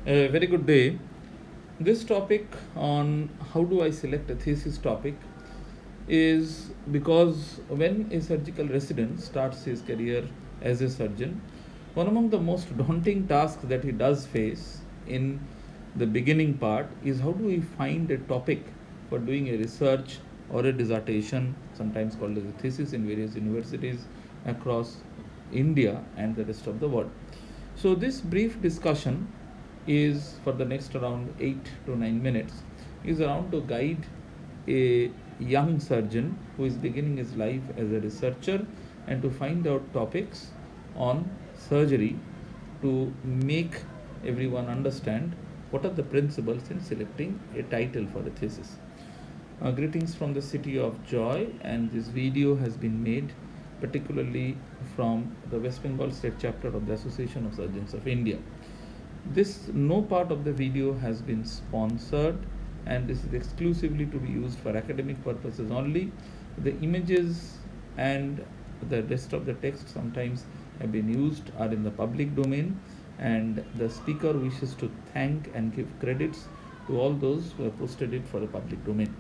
A very good day. This topic on how do I select a thesis topic is because when a surgical resident starts his career as a surgeon, one among the most daunting tasks that he does face in the beginning part is how do we find a topic for doing a research or a dissertation, sometimes called as a thesis in various universities across India and the rest of the world. So, this brief discussion is for the next around 8 to 9 minutes is around to guide a young surgeon who is beginning his life as a researcher and to find out topics on surgery to make everyone understand what are the principles in selecting a title for a thesis. Greetings from the city of joy, and this video has been made particularly from the West Bengal State Chapter of the Association of Surgeons of India. This no part of the video has been sponsored, and this is exclusively to be used for academic purposes only. The images and the rest of the text sometimes have been used are in the public domain, and the speaker wishes to thank and give credits to all those who have posted it for the public domain.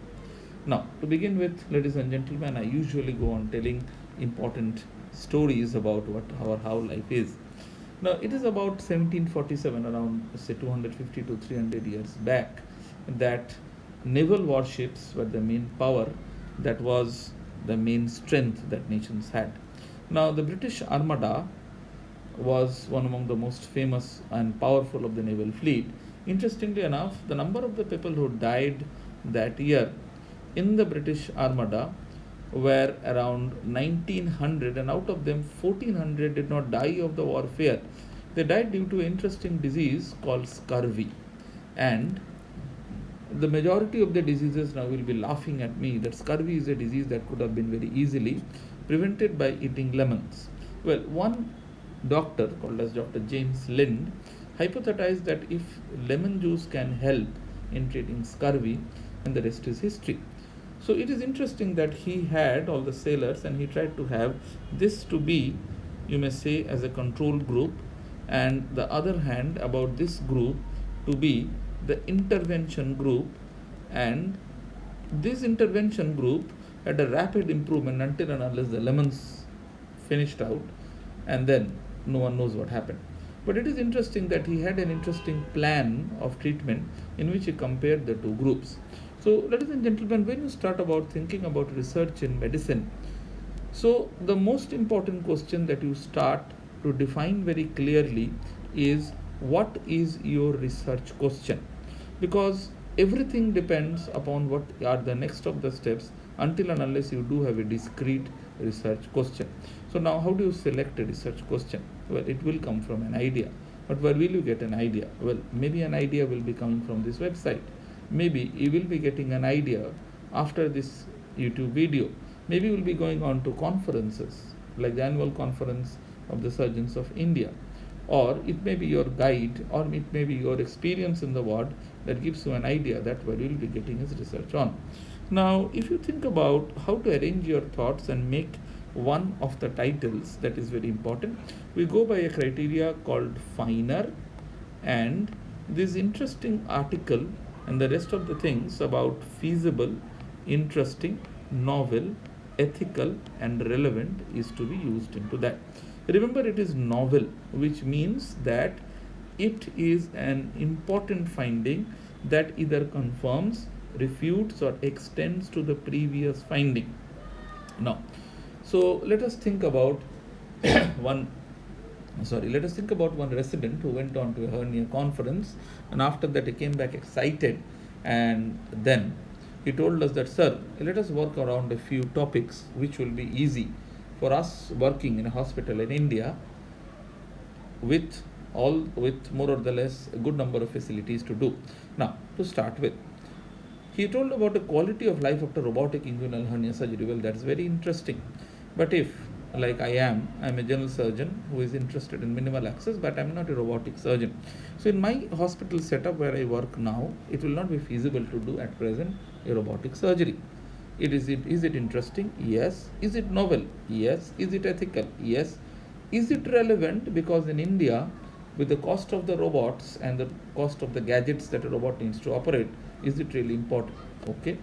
Now, to begin with, ladies and gentlemen, I usually go on telling important stories about how life is. Now, it is about 1747, around say 250 to 300 years back, that naval warships were the main power, that was the main strength that nations had. Now, the British Armada was one among the most famous and powerful of the naval fleet. Interestingly enough, the number of the people who died that year in the British Armada were around 1900, and out of them 1400 did not die of the warfare. They died due to an interesting disease called scurvy. And the majority of the diseases, now will be laughing at me, that scurvy is a disease that could have been very easily prevented by eating lemons. Well, one doctor called as Dr. James Lind hypothesized that if lemon juice can help in treating scurvy, and the rest is history. So it is interesting that he had all the sailors and he tried to have this to be, you may say, as a control group, and the other hand about this group to be the intervention group, and this intervention group had a rapid improvement until and unless the lemons finished out, and then no one knows what happened. But it is interesting that he had an interesting plan of treatment in which he compared the two groups. So, ladies and gentlemen, when you start about thinking about research in medicine, so the most important question that you start to define very clearly is what is your research question? Because everything depends upon what are the next of the steps until and unless you do have a discrete research question. So now how do you select a research question? Well, it will come from an idea. But where will you get an idea? Well, maybe an idea will be coming from this website. Maybe you will be getting an idea after this YouTube video. Maybe you will be going on to conferences like the annual conference of the Surgeons of India, or it may be your guide, or it may be your experience in the ward that gives you an idea that where you will be getting his research on. Now, if you think about how to arrange your thoughts and make one of the titles, that is very important. We go by a criteria called finer, and this interesting article and the rest of the things about feasible, interesting, novel, ethical, and relevant is to be used into that. Remember, it is novel, which means that it is an important finding that either confirms, refutes, or extends to the previous finding. Now, so let us think about one resident who went on to a hernia conference, and after that he came back excited, and then he told us that, sir, let us work around a few topics which will be easy for us working in a hospital in India with more or less a good number of facilities to do. Now, to start with, he told about the quality of life after robotic inguinal hernia surgery. Well, that's very interesting. But if, like I'm a general surgeon who is interested in minimal access, but I'm not a robotic surgeon. So in my hospital setup where I work now, it will not be feasible to do at present a robotic surgery. Is it interesting? Yes. Is it novel? Yes. Is it ethical? Yes. Is it relevant? Because in India, with the cost of the robots and the cost of the gadgets that a robot needs to operate, is it really important? Okay.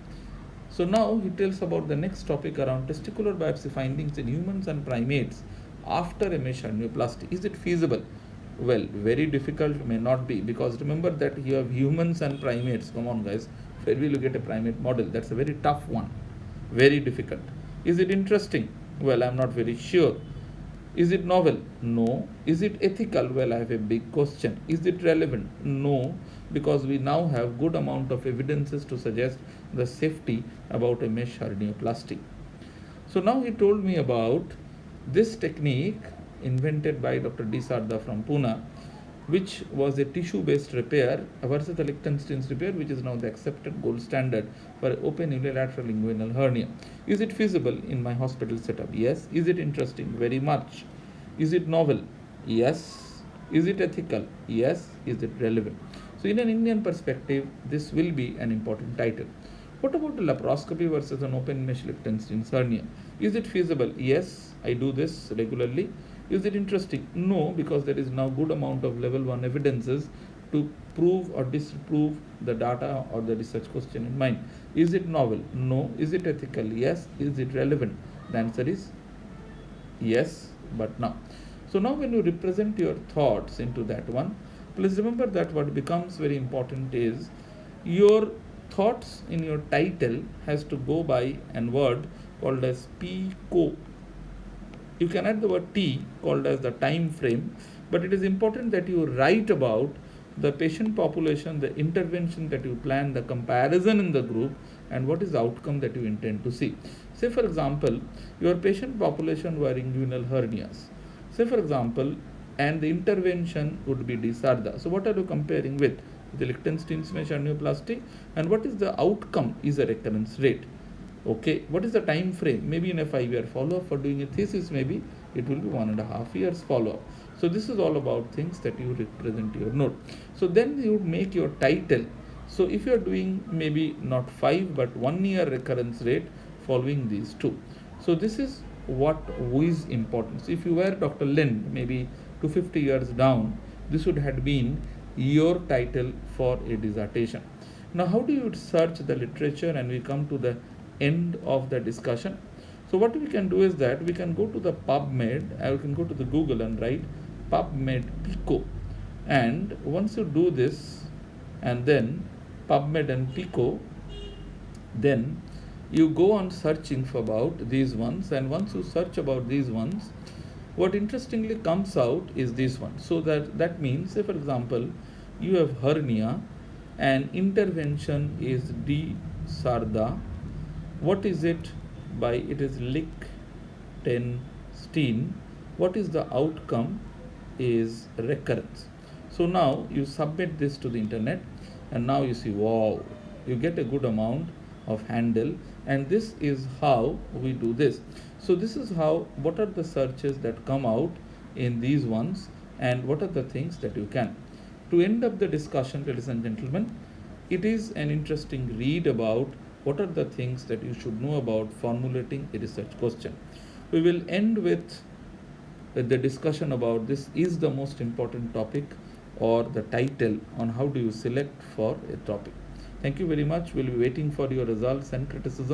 So now he tells about the next topic around testicular biopsy findings in humans and primates after a mesh hernioplasty. Is it feasible? Well, very difficult may not be, because remember that you have humans and primates. Come on, guys. Where will you get a primate model? That's a very tough one. Very difficult. Is it interesting? Well, I'm not very sure. Is it novel? No. Is it ethical? Well, I have a big question. Is it relevant? No, because we now have good amount of evidences to suggest the safety about a mesh hernioplasty. So now he told me about this technique invented by Dr. D. Sarda from Pune, which was a tissue-based repair, a versatile Lichtenstein's repair, which is now the accepted gold standard for open unilateral inguinal hernia. Is it feasible in my hospital setup? Yes. Is it interesting? Very much. Is it novel? Yes. Is it ethical? Yes. Is it relevant? So in an Indian perspective, this will be an important title. What about a laparoscopy versus an open mesh Lichtenstein's hernia? Is it feasible? Yes, I do this regularly. Is it interesting? No, because there is now good amount of level 1 evidences to prove or disprove the data or the research question in mind. Is it novel? No. Is it ethical? Yes. Is it relevant? The answer is yes, but now. So now when you represent your thoughts into that one, please remember that what becomes very important is your thoughts in your title has to go by an word called as PICO. You can add the word T, called as the time frame, but it is important that you write about the patient population, the intervention that you plan, the comparison in the group, and what is the outcome that you intend to see. Say for example, your patient population were inguinal hernias. Say for example, and the intervention would be D. Sarda. So what are you comparing with? The Lichtenstein's mesh hernioplasty, and what is the outcome is a recurrence rate. Okay, what is the time frame? Maybe in a 5-year follow-up. For doing a thesis, maybe it will be 1.5 years follow-up. So this is all about things that you represent your note. So then you make your title. So if you are doing maybe not 5 but 1 year recurrence rate following these two. So this is what is important. So if you were Dr. Lind, maybe 250 years down, this would have been your title for a dissertation. Now how do you search the literature, and we come to the end of the discussion. So what we can do is that we can go to the PubMed, I can go to the Google and write PubMed PICO, and once you do this and then PubMed and PICO, then you go on searching for about these ones, and once you search about these ones, what interestingly comes out is this one. So that means, say for example, you have hernia and intervention is D. Sarda. What is it by? It is Lichtenstein. What is the outcome? Is recurrence. So now you submit this to the internet, and now you see, wow, you get a good amount of handle, and this is how we do this. So this is how, what are the searches that come out in these ones, and what are the things that you can. To end up the discussion, ladies and gentlemen, it is an interesting read about what are the things that you should know about formulating a research question. We will end with the discussion about this is the most important topic, or the title on how do you select for a topic. Thank you very much. We'll be waiting for your results and criticism.